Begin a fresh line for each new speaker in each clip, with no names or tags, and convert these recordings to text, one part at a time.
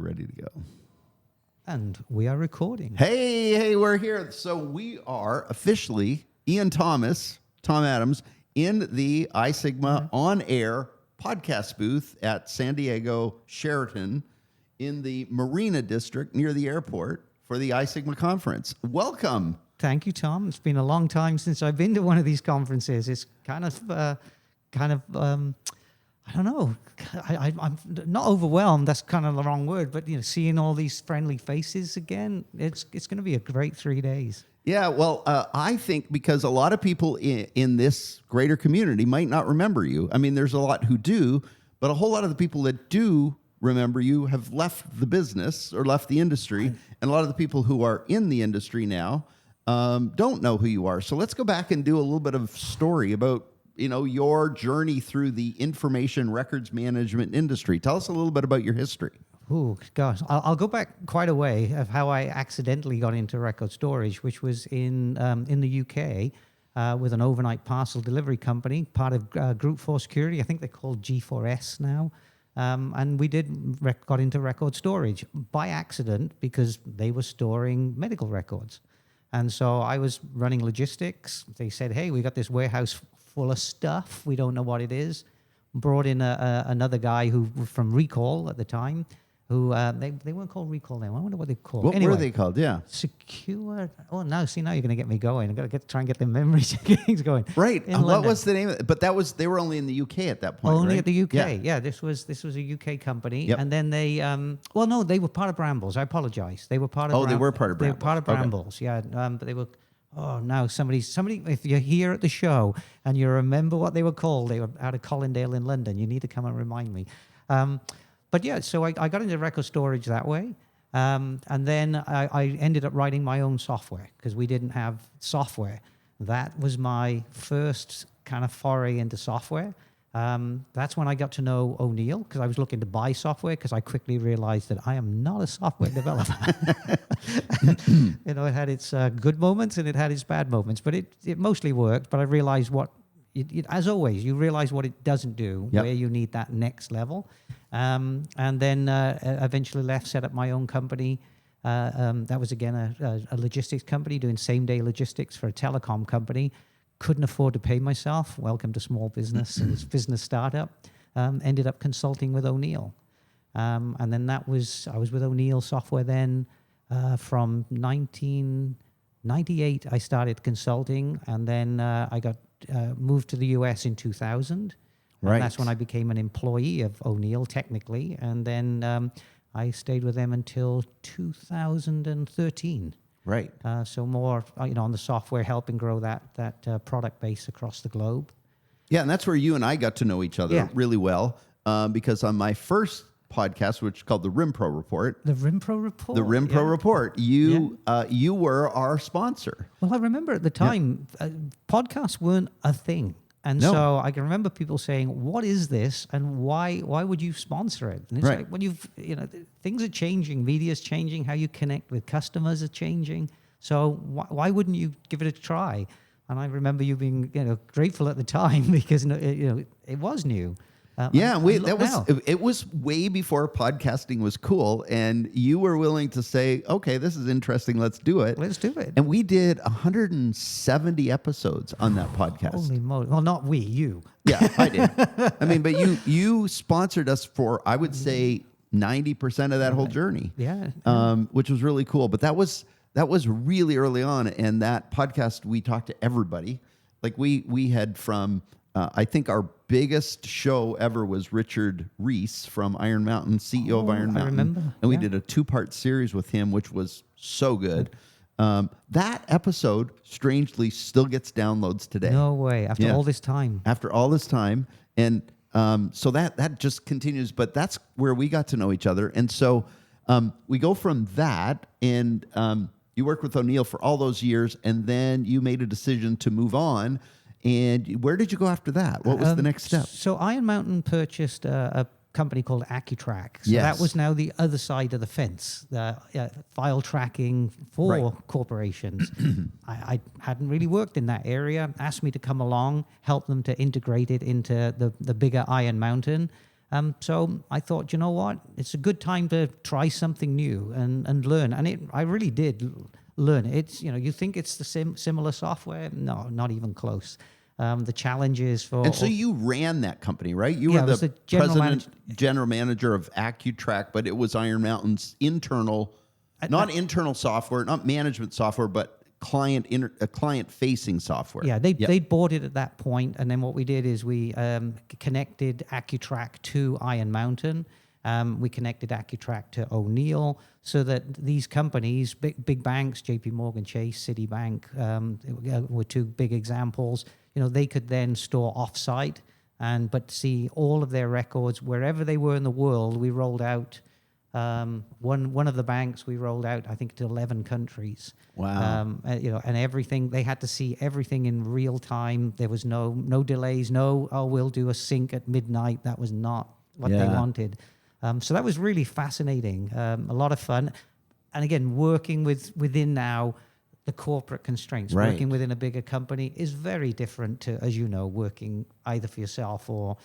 ready to go.
And we are recording.
Hey, we're here. So we are officially Ian Thomas, Tom Adams, in the iSigma On Air podcast booth at San Diego Sheraton in the Marina District near the airport for the iSigma conference. Welcome.
Thank you, Tom. It's been a long time since I've been to one of these conferences. It's kind of I don't know. I'm not overwhelmed. That's kind of the wrong word. But seeing all these friendly faces again, it's going to be a great 3 days.
Yeah, well, I think because a lot of people in this greater community might not remember you. I mean, there's a lot who do, but a whole lot of the people that do remember you have left the business or left the industry, and a lot of the people who are in the industry now don't know who you are. So let's go back and do a little bit of story about your journey through the information records management industry. Tell us a little bit about your history.
Oh, gosh. I'll go back quite a way of how I accidentally got into record storage, which was in the UK with an overnight parcel delivery company, part of Group 4 Security. I think they're called G4S now. And we got into record storage by accident because they were storing medical records. And so I was running logistics. They said, hey, we got this warehouse full of stuff. We don't know what it is. Brought in another guy who from Recall at the time, who they weren't called Recall then. I wonder what they're called.
What were they called? Yeah.
Secure. Oh, no. See, now you're going to get me going. I've got to try and get the memory things going.
Right. What was the name of it? But they were only in the UK at that point,
Only
right?
at the UK. Yeah. This was a UK company.
Yep.
And then they, no, they were part of Brambles. I apologize. They were part of
Oh, they were part of
Brambles. They
Brambles.
were part of Brambles, okay. Yeah. But they were, now somebody, if you're here at the show and you remember what they were called, they were out of Colindale in London. You need to come and remind me. But yeah, so I got into record storage that way. And then I ended up writing my own software because we didn't have software. That was my first kind of foray into software. That's when I got to know O'Neill because I was looking to buy software because I quickly realized that I am not a software developer. It had its good moments and it had its bad moments, but it mostly worked. But I realized as always, you realize what it doesn't do,
Yep.
where you need that next level. And then eventually set up my own company. That was, again, a logistics company doing same-day logistics for a telecom company. Couldn't afford to pay myself. Welcome to small business. It was business startup. Ended up consulting with O'Neill. And then I was with O'Neill Software then from 1998. I started consulting, and then I got moved to the US in 2000.
Right.
And that's when I became an employee of O'Neill, technically. And then I stayed with them until 2013.
Right.
So more, on the software, helping grow that product base across the globe.
Yeah, and that's where you and I got to know each other really well because on my first podcast, which is called the RimPro Report.
The RimPro Report.
The RimPro Report. You were our sponsor.
Well, I remember at the time, podcasts weren't a thing. And so I can remember people saying, what is this? And why would you sponsor it? And it's like, when things are changing, media's changing, how you connect with customers are changing. So why wouldn't you give it a try? And I remember you being, grateful at the time because, it was new.
It was way before podcasting was cool, and you were willing to say, "Okay, this is interesting. Let's do it."
Let's do it.
And we did 170 episodes on that podcast.
Holy moly! Well, not we, you.
Yeah, I did. I mean, but you sponsored us for, I would say, 90% of that whole journey.
Yeah.
Which was really cool. But that was really early on, and that podcast we talked to everybody. Like we had from. I think our biggest show ever was Richard Reese from Iron Mountain, CEO of Iron Mountain.
I remember.
And we did a 2-part series with him, which was so good. That episode, strangely, still gets downloads today.
No way. After all this time.
After all this time. And so that just continues. But that's where we got to know each other. And so we go from that, and you worked with O'Neill for all those years, and then you made a decision to move on. And where did you go after that? What was the next step?
So Iron Mountain purchased a company called AccuTrack. So that was now the other side of the fence, the file tracking for corporations. I hadn't really worked in that area. Asked me to come along, help them to integrate it into the bigger Iron Mountain. So I thought, you know what, it's a good time to try something new and learn. And I really did learn. It's, you think it's the similar software? No, not even close. The challenges for...
And so you ran that company, right? You
Yeah,
were
I was
the
the general
general manager of AccuTrack, but it was Iron Mountain's internal, not internal software, not management software, but client-facing software.
Yeah, they bought it at that point, and then what we did is we connected AccuTrack to Iron Mountain. We connected AccuTrack to O'Neill, so that these companies, big banks, J.P. Morgan Chase, Citibank, were two big examples. They could then store offsite, but see all of their records wherever they were in the world. We rolled out one of the banks. We rolled out, I think, to 11 countries.
Wow.
And everything, they had to see everything in real time. There was no delays. We'll do a sync at midnight. That was not what they wanted. So that was really fascinating. A lot of fun, and again, working within now the corporate constraints.
Right.
Working within a bigger company is very different to, as you know, working either for yourself or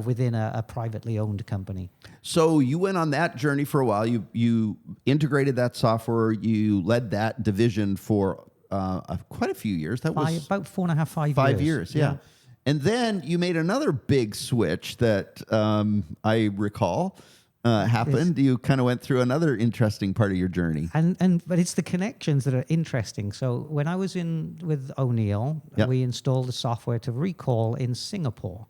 within a privately owned company.
So you went on that journey for a while. You integrated that software. You led that division for quite a few years. That was
about 4.5, 5 years.
5 years, yeah. And then you made another big switch that I recall happened. You kind of went through another interesting part of your journey.
But it's the connections that are interesting. So when I was with O'Neill, we installed the software to recall in Singapore.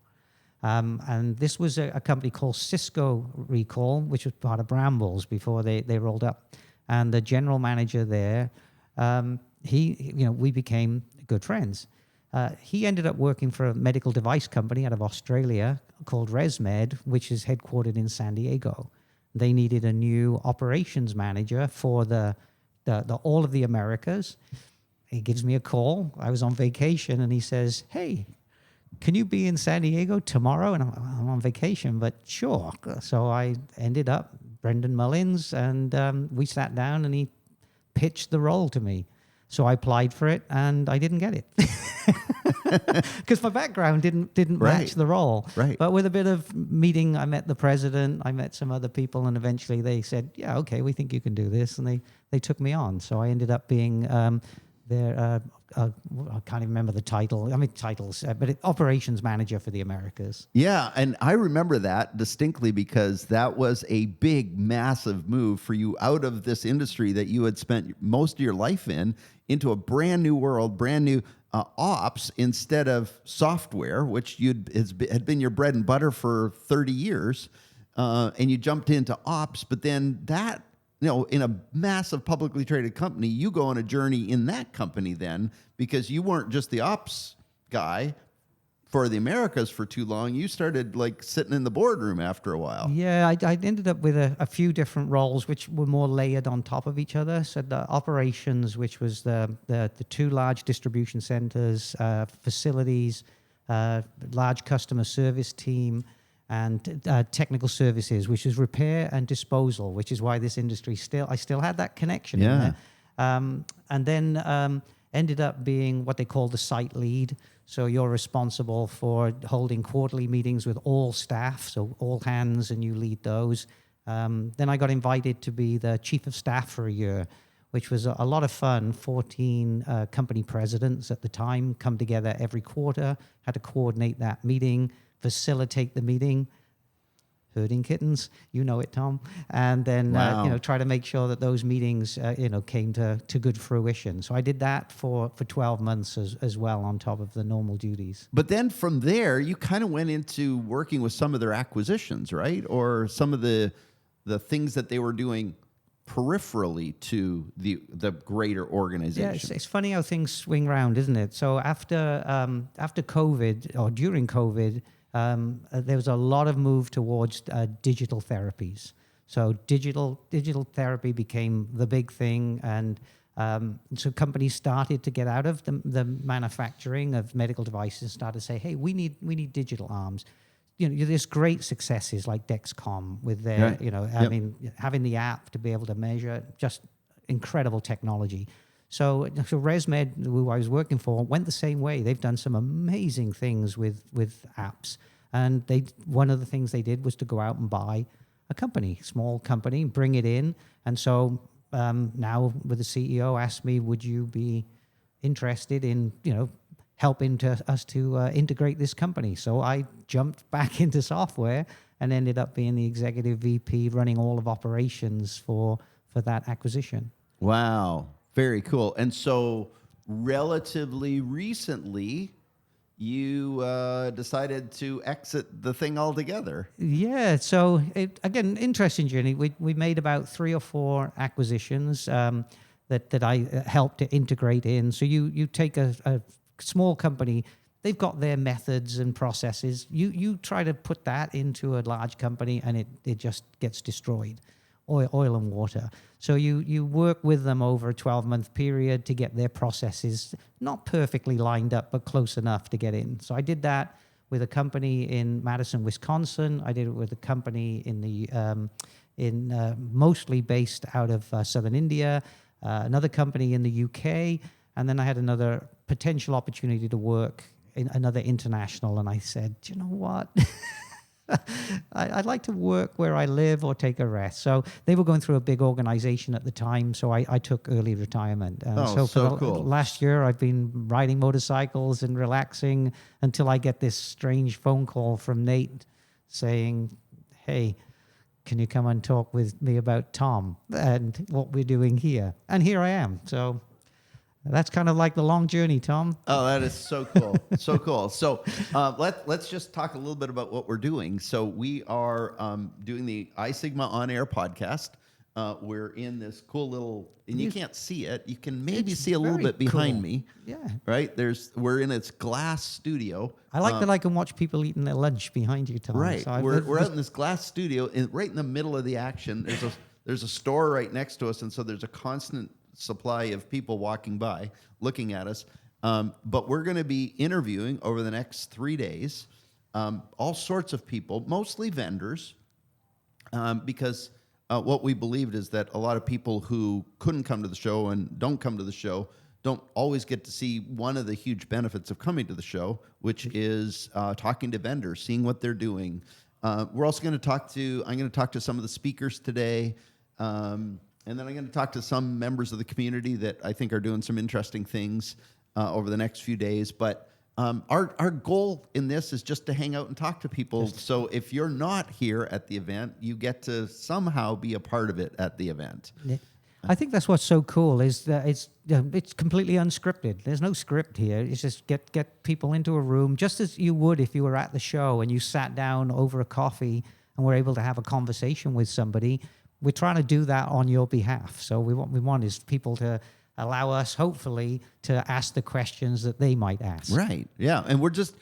And this was a company called Cisco Recall, which was part of Brambles before they rolled up. And the general manager there, we became good friends. He ended up working for a medical device company out of Australia called ResMed, which is headquartered in San Diego. They needed a new operations manager for the all of the Americas. He gives me a call. I was on vacation, and he says, "Hey, can you be in San Diego tomorrow?" And I'm on vacation, but sure. So I ended up Brendan Mullins, and we sat down, and he pitched the role to me. So I applied for it, and I didn't get it because my background didn't match the role.
Right.
But with a bit of meeting, I met the president, I met some other people, and eventually they said, "Yeah, okay, we think you can do this," and they took me on. So I ended up being their I can't even remember the title. I mean titles, but operations manager for the Americas.
Yeah, and I remember that distinctly because that was a big, massive move for you out of this industry that you had spent most of your life in into a brand new world, brand new ops instead of software, which had been your bread and butter for 30 years, and you jumped into ops. But then that, in a massive publicly traded company, you go on a journey in that company then, because you weren't just the ops guy for the Americas for too long. You started sitting in the boardroom after a while.
Yeah, I ended up with a few different roles, which were more layered on top of each other. So the operations, which was the two large distribution centers, facilities, large customer service team, and technical services, which is repair and disposal, which is why this industry I still had that connection in there. And then ended up being what they call the site lead. So you're responsible for holding quarterly meetings with all staff, so all hands, and you lead those. Then I got invited to be the chief of staff for a year, which was a lot of fun. 14 company presidents at the time come together every quarter, had to coordinate that meeting, facilitate the meeting, herding kittens, you know it, Tom, and then try to make sure that those meetings came to good fruition. So I did that for 12 months as well on top of the normal duties.
But then from there, you kind of went into working with some of their acquisitions, right? Or some of the things that they were doing peripherally to the greater organization.
Yeah, it's funny how things swing around, isn't it? So after COVID or during COVID, there was a lot of move towards digital therapies. So digital therapy became the big thing, and so companies started to get out of the manufacturing of medical devices, started to say, "Hey, we need digital arms." There's great successes like Dexcom with their, having the app to be able to measure, just incredible technology. So ResMed, who I was working for, went the same way. They've done some amazing things with apps. And one of the things they did was to go out and buy a company, small company, bring it in. And so now with the CEO asked me, would you be interested in, helping us to integrate this company? So I jumped back into software and ended up being the executive VP running all of operations for that acquisition.
Wow. Very cool. And so relatively recently, you decided to exit the thing altogether.
Yeah. So again, interesting journey. We made about 3 or 4 acquisitions that I helped to integrate in. So you take a small company, they've got their methods and processes. You try to put that into a large company, and it just gets destroyed. Oil and water. So you work with them over a 12-month period to get their processes not perfectly lined up, but close enough to get in. So I did that with a company in Madison, Wisconsin. I did it with a company mostly based out of southern India, another company in the UK, and then I had another potential opportunity to work in another international. And I said, you know what? I'd like to work where I live or take a rest. So they were going through a big organization at the time, so I took early retirement. For
cool.
Last year, I've been riding motorcycles and relaxing until I get this strange phone call from Nate saying, hey, can you come and talk with me about Tom and what we're doing here? And here I am. So that's kind of like the long journey, Tom.
Oh, that is so cool. So cool. So let's just talk a little bit about what we're doing. So we are doing the iSigma On Air podcast. We're in this cool little, and you can't see it. You can maybe see a little bit behind
cool.
me.
Yeah.
Right? We're in its glass studio.
I like that I can watch people eating their lunch behind you, Tom.
Right.
So
We're out in this glass studio, right in the middle of the action. There's a store right next to us, and so there's a constant supply of people walking by looking at us. But we're going to be interviewing over the next 3 days all sorts of people, mostly vendors, because what we believed is that a lot of people who couldn't come to the show and don't come to the show don't always get to see one of the huge benefits of coming to the show, which is talking to vendors, seeing what they're doing. We're also going to I'm going to talk to some of the speakers today. And then I'm going to talk to some members of the community that I think are doing some interesting things over the next few days. But our goal in this is just to hang out and talk to people. So if you're not here at the event, you get to somehow be a part of it at the event.
I think that's what's so cool is that it's completely unscripted. There's no script here. It's just get people into a room just as you would if you were at the show and you sat down over a coffee and were able to have a conversation with somebody. We're trying to do that on your behalf. So we want is people to allow us, hopefully, to ask the questions that they might ask.
Right. Yeah. And we're just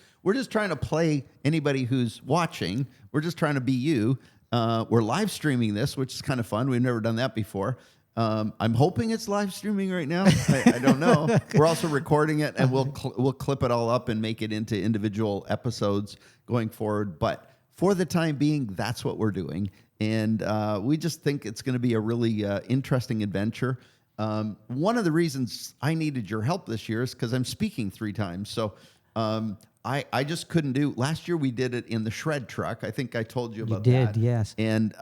trying to play anybody who's watching. We're just trying to be you. We're live streaming this, which is kind of fun. We've never done that before. I'm hoping it's live streaming right now. I don't know. We're also recording it, and we'll clip it all up and make it into individual episodes going forward. But for the time being, that's what we're doing. And we just think it's going to be a really interesting adventure. One of the reasons I needed your help this year is because I'm speaking 3 times. So I just couldn't do. Last year we did it in the shred truck. I think I told you about that.
You did, yes.
And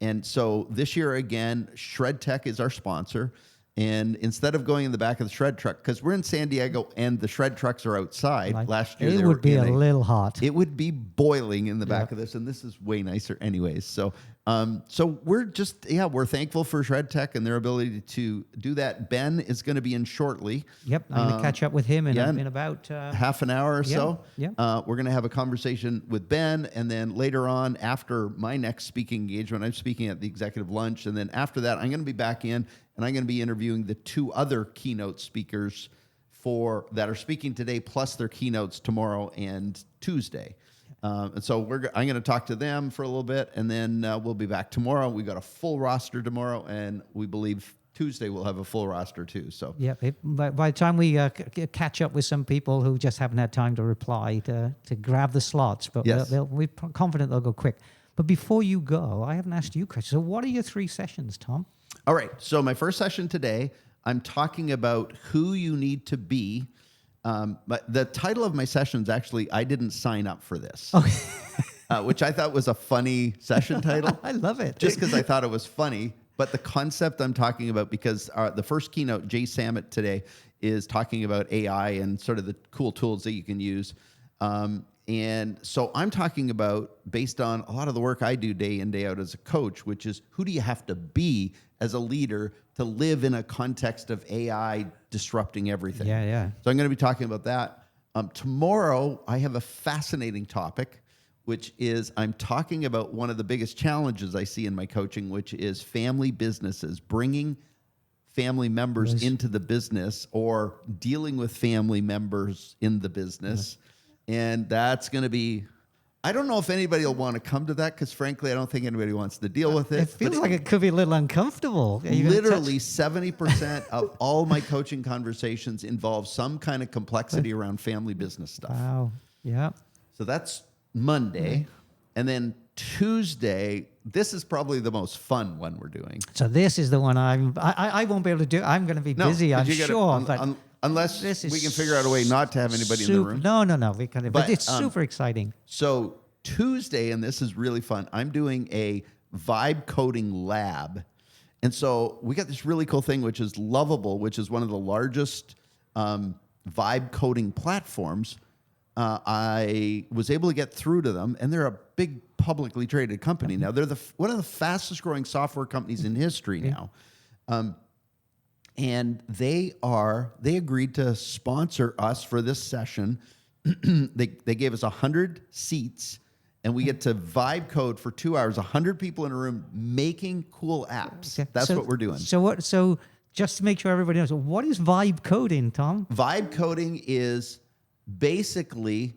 and so this year again, Shred Tech is our sponsor. And instead of going in the back of the shred truck, because we're in San Diego and the shred trucks are outside. Last year,
it would be a little hot.
It would be boiling in the back of this, and this is way nicer, anyways. So, so we're we're thankful for Shred Tech and their ability to do that. Ben is going to be in shortly.
Yep, I'm going to catch up with him in about
half an hour or so.
Yeah.
We're going to have a conversation with Ben, and then later on, after my next speaking engagement, I'm speaking at the executive lunch, and then after that, I'm going to be back in. And I'm going to be interviewing the 2 other keynote speakers that are speaking today, plus their keynotes tomorrow and Tuesday. And so I'm going to talk to them for a little bit, and then we'll be back tomorrow. We got a full roster tomorrow, and we believe Tuesday we'll have a full roster too. So
by the time we catch up with some people who just haven't had time to reply to grab the slots, but
yes.
we're confident they'll go quick. But before you go, I haven't asked you questions. So what are your 3 sessions, Tom?
All right. So my first session today, I'm talking about who you need to be But the title of my sessions, actually, I didn't sign up for this,
Okay.
which I thought was a funny session title.
I love it.
Just because I thought it was funny. But the concept I'm talking about, because the first keynote, Jay Sammet today, is talking about AI and sort of the cool tools that you can use. And so I'm talking about, based on a lot of the work I do day in, day out as a coach, which is who do you have to be as a leader to live in a context of AI disrupting everything?
Yeah.
So I'm going to be talking about that. Tomorrow, I have a fascinating topic, which is I'm talking about one of the biggest challenges I see in my coaching, which is family businesses, bringing family members into the business or dealing with family members in the business. And that's going to be, I don't know if anybody will want to come to that because, frankly, I don't think anybody wants to deal with it.
It feels like it could be a little uncomfortable. Are you gonna
Literally 70% of all my coaching conversations involve some kind of complexity around family business stuff.
Wow. Yeah.
So that's Monday. And then Tuesday, this is probably the most fun one we're doing.
So this is the one I won't be able to do. I'm going to be busy,
'cause
I'm
you gotta-
sure. But
unless
this is
we can figure out a way not to have anybody in the room.
No. We can, but it's
But,
super exciting.
So Tuesday, and this is really fun, I'm doing a vibe coding lab. And so we got this really cool thing, which is Lovable, which is one of the largest vibe coding platforms. I was able to get through to them, and they're a big publicly traded company now. They're one of the fastest growing software companies in history now. And they agreed to sponsor us for this session. They gave us 100 seats, and we get to vibe code for 2 hours, 100 people in a room making cool apps.
Okay.
That's what we're doing.
So just to make sure everybody knows, what is vibe coding, Tom?
Vibe coding is basically,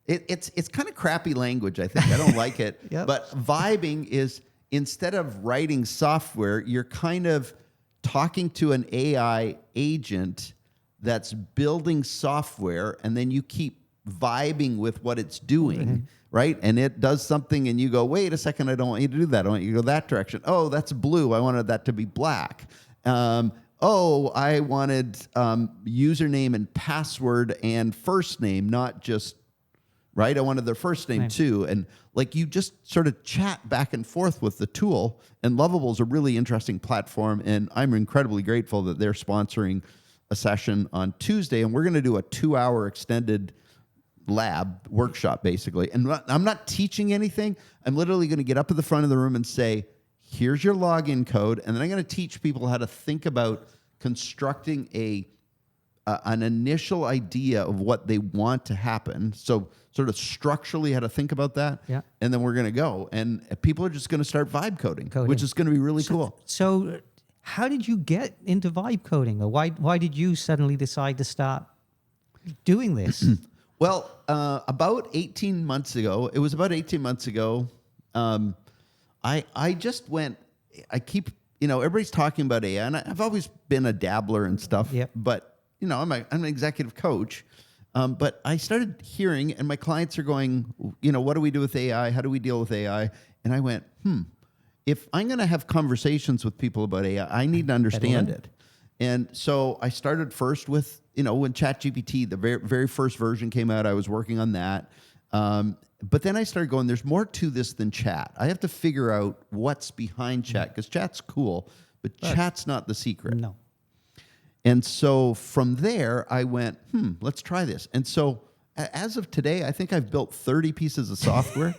it's kind of crappy language, I think. I don't like it.
Yep.
But vibing is, instead of writing software, you're kind of talking to an AI agent that's building software, and then you keep vibing with what it's doing, right? And it does something, and you go, wait a second, I don't want you to do that. I want you to go that direction. Oh, that's blue. I wanted that to be black. I wanted username and password and first name, not just, right? I wanted their first name too. And like you just sort of chat back and forth with the tool. And Lovable is a really interesting platform. And I'm incredibly grateful that they're sponsoring a session on Tuesday. And we're going to do a 2-hour extended lab workshop, basically. And I'm not teaching anything. I'm literally going to get up at the front of the room and say, here's your login code. And then I'm going to teach people how to think about constructing an initial idea of what they want to happen. So sort of structurally how to think about that.
Yeah.
And then we're going to go. And people are just going to start vibe coding, which is going to be really cool.
So how did you get into vibe coding? Or why did you suddenly decide to start doing this?
Well, about 18 months ago, I just went, everybody's talking about AI, and I've always been a dabbler and stuff,
Yep.
but, I'm an executive coach. But I started hearing, and my clients are going, what do we do with AI? How do we deal with AI? And I went, if I'm going to have conversations with people about AI, I need to understand it. And so I started first with, when ChatGPT, the very, very first version came out, I was working on that. But then I started going, there's more to this than chat. I have to figure out what's behind chat, because chat's cool, but chat's not the secret.
No.
And so from there, I went, let's try this. And so as of today, I think I've built 30 pieces of software.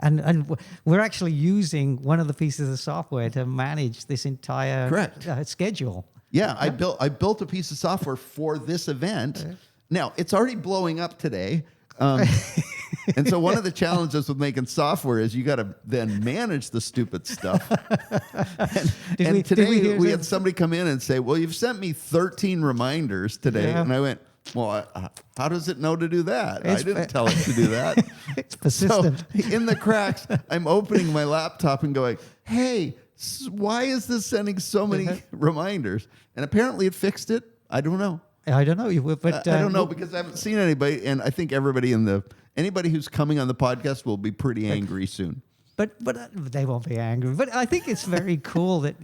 And we're actually using one of the pieces of software to manage this entire schedule.
Yeah, I built a piece of software for this event. Now, it's already blowing up today. And so one of the challenges with making software is you got to then manage the stupid stuff. And today we had somebody come in and say, well, you've sent me 13 reminders today. Yeah. And I went, well, how does it know to do that? I didn't tell it to do that.
It's persistent.
So in the cracks, I'm opening my laptop and going, hey, why is this sending so many reminders? And apparently it fixed it. I don't know.
I don't know, but
I don't know, because I haven't seen anybody, and I think anybody who's coming on the podcast will be pretty angry soon.
But they won't be angry. But I think it's very cool that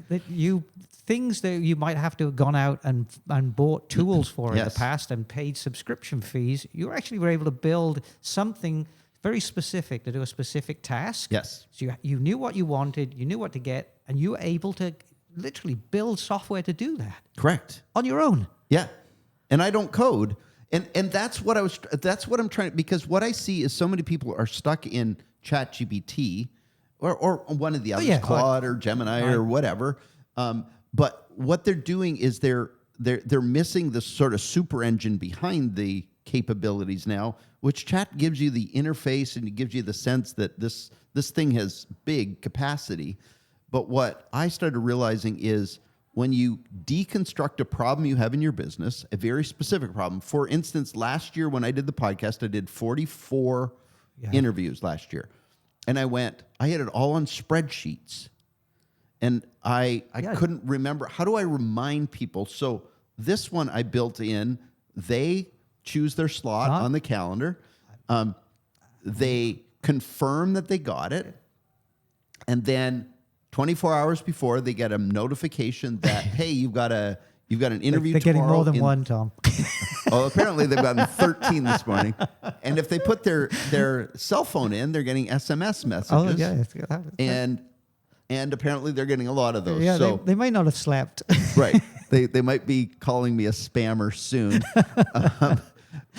things that you might have to have gone out and bought tools for in the
Yes.
past and paid subscription fees, you actually were able to build something very specific to do a specific task.
Yes.
So you knew what you wanted, you knew what to get, and you were able to literally build software to do that
Correct.
on your own.
Yeah. And I don't code. And that's what I'm trying, because what I see is so many people are stuck in ChatGPT or one of the others, Claude or Gemini or whatever. But what they're doing is they're missing the sort of super engine behind the capabilities now, which Chat gives you the interface and it gives you the sense that this thing has big capacity. But what I started realizing is when you deconstruct a problem you have in your business, a very specific problem. For instance, last year when I did the podcast, I did 44 interviews last year. And I had it all on spreadsheets. And I couldn't remember. How do I remind people? So this one I built in. They choose their slot on the calendar. They confirm that they got it. And then 24 hours before, they get a notification that, hey, you've got an interview
They're getting
tomorrow.
more than one, Tom.
Oh, apparently they've gotten 13 this morning. And if they put their cell phone in, they're getting SMS messages.
Oh, yeah.
And apparently they're getting a lot of those.
Yeah,
so
they might not have slept.
right. They might be calling me a spammer soon.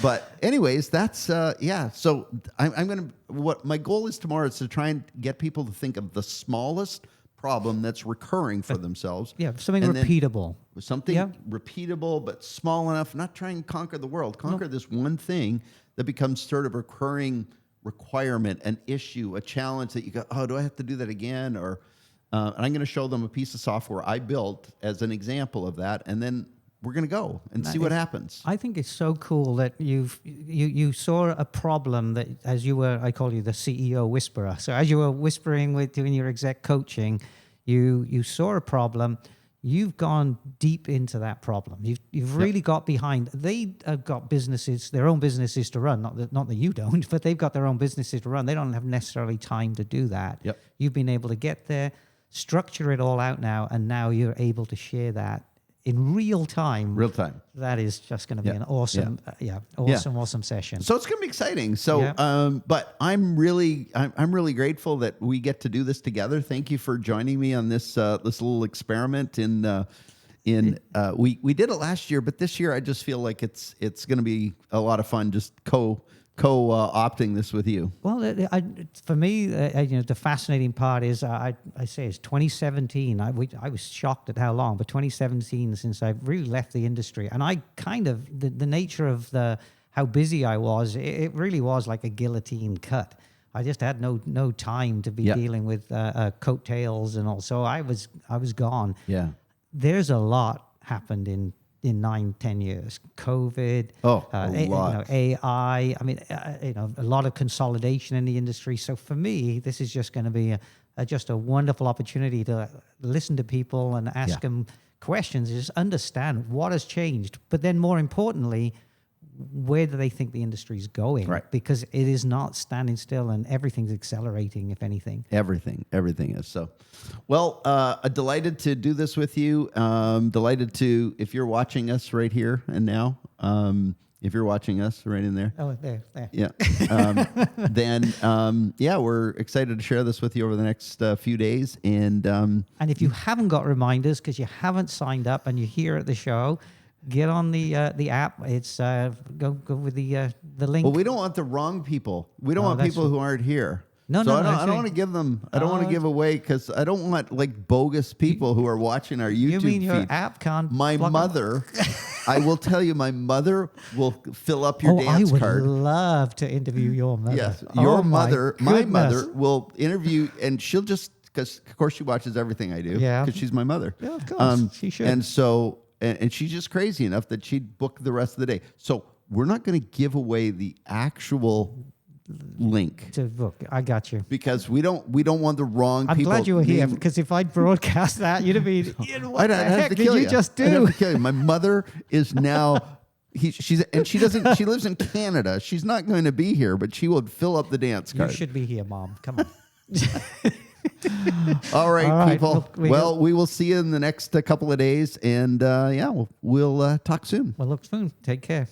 But anyways, that's So I'm gonna. What my goal is tomorrow is to try and get people to think of the smallest problem that's recurring for themselves.
Yeah, something repeatable.
Something repeatable but small enough. Not try and conquer the world. Conquer this one thing that becomes sort of a recurring requirement, an issue, a challenge that you go, oh, do I have to do that again? Or and I'm going to show them a piece of software I built as an example of that, and then we're going to go and see what happens.
I think it's so cool that you saw a problem that as you were, I call you the CEO whisperer. So as you were whispering with doing your exec coaching, you saw a problem. You've gone deep into that problem. You've really got behind. They have got businesses, their own businesses to run. Not that you don't, but they've got their own businesses to run. They don't have necessarily time to do that.
Yep.
You've been able to get there, structure it all out now, and now you're able to share that in real time.
Real time.
That is just going to be an awesome, awesome session.
So it's going to be exciting. So,
Yeah.
But I'm really grateful that we get to do this together. Thank you for joining me on this little experiment. We did it last year, but this year I just feel like it's going to be a lot of fun. Just co-opting this with you.
Well, for me, the fascinating part is I say it's 2017. I was shocked at how long, but 2017 since I've really left the industry, and I kind of the nature of how busy I was. It really was like a guillotine cut. I just had no time to be dealing with coattails and all. So I was gone.
Yeah,
there's a lot happened in 9-10 years. COVID,
a lot.
AI. I mean, a lot of consolidation in the industry. So for me, this is just going to be just a wonderful opportunity to listen to people and ask them questions, and just understand what has changed. But then, more importantly, where do they think the industry is going?
Right.
Because it is not standing still, and everything's accelerating. If anything,
everything is. So, well, delighted to do this with you. Delighted to, if you're watching us right here and now, if you're watching us right in there.
Oh, there.
Yeah. Then, we're excited to share this with you over the next few days. And
if you haven't got reminders because you haven't signed up and you're here at the show, get on the app. It's go with the link.
Well, we don't want the wrong people. We don't want people who aren't here.
No,
I don't want to give them. I don't want to give away because I don't want like bogus people who are watching our YouTube.
You mean your
feed.
app can't?
My mother, I will tell you, my mother will fill up your dance card.
I would love to interview your mother.
Yes, your mother, my mother
goodness.
will interview, and she'll just because of course she watches everything I do.
Yeah,
because she's my mother.
Yeah, of course, she should.
And so. And she's just crazy enough that she'd book the rest of the day. So we're not going to give away the actual link
to book. I got you.
Because we don't want the wrong
I'm
people.
glad you were here because if I'd broadcast that, you'd have been, what the heck did you just do?
I'd have to kill you. My mother is now. She lives in Canada. She's not going to be here, but she will fill up the dance card.
You should be here, Mom. Come on.
All right,
All right,
people.
well,
We will see you in the next couple of days, and we'll talk soon.
Well, look soon. Take care.